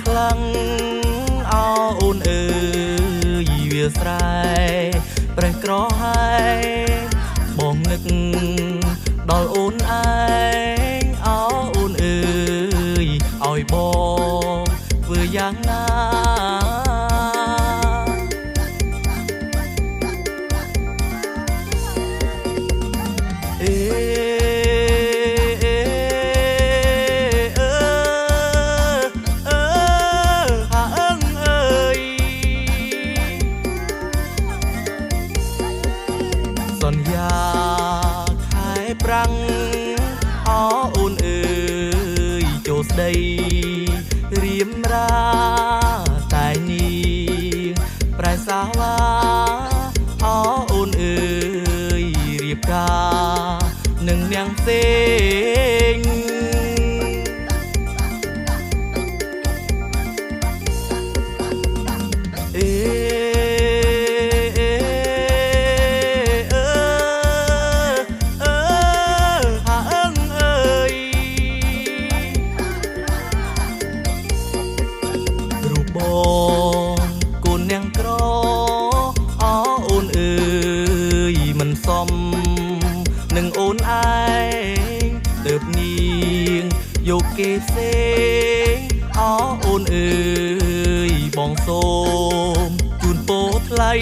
ខ្លាំងអោអូនអើយវាស្រែប្រេះក្រហើយបងនឹកដល់អូនឯងអោអូនអើយឲ្យបងធ្វើយ៉ាងណាសន្យាខែប្រាំងអអូនអើយចូលស្ដីរៀមរាតែនេះប្រែសាវ៉ាអអូនអើយរៀបការនឹងនាងផ្សេងបងកូននាងក្រអអូនអើយមិនសមនឹងអូនឯងទើបនាងយកគេផ្សេងអអូនអើយបងសូមជូនពោថ្លៃ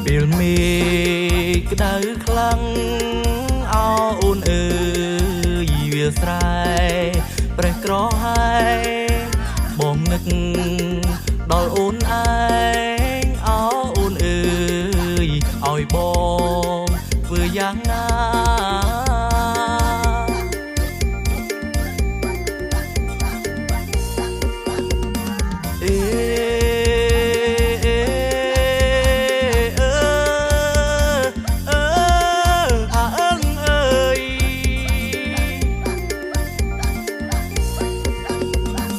ពេលមេក្តៅខ្លាំងអអូនអើយវាស្រែប្រេះក្រហើយបងនឹកដល់អូនឯងអអូនអើយឲ្យបងធ្វើយ៉ាងណា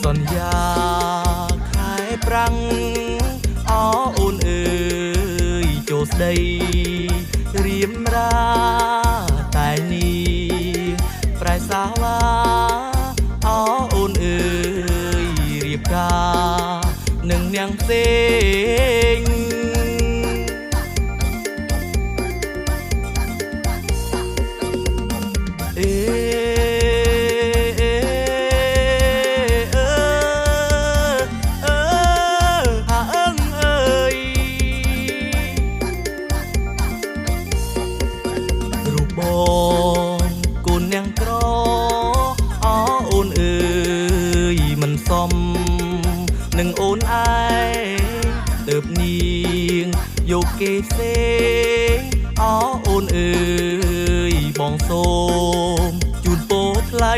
សន្យាខែប្រាំងអអូនអើយចូលស្ដីរៀមរាតែនេះប្រែសាវ៉ាអអូនអើយរៀបការនឹងនាងផ្សេងបងកូននាងក្រអអូនអើយមិនសមនឹងអូនឯងទើបនាងយកគេផ្សេងអអូនអើយបងសូមជូនពោថ្លៃ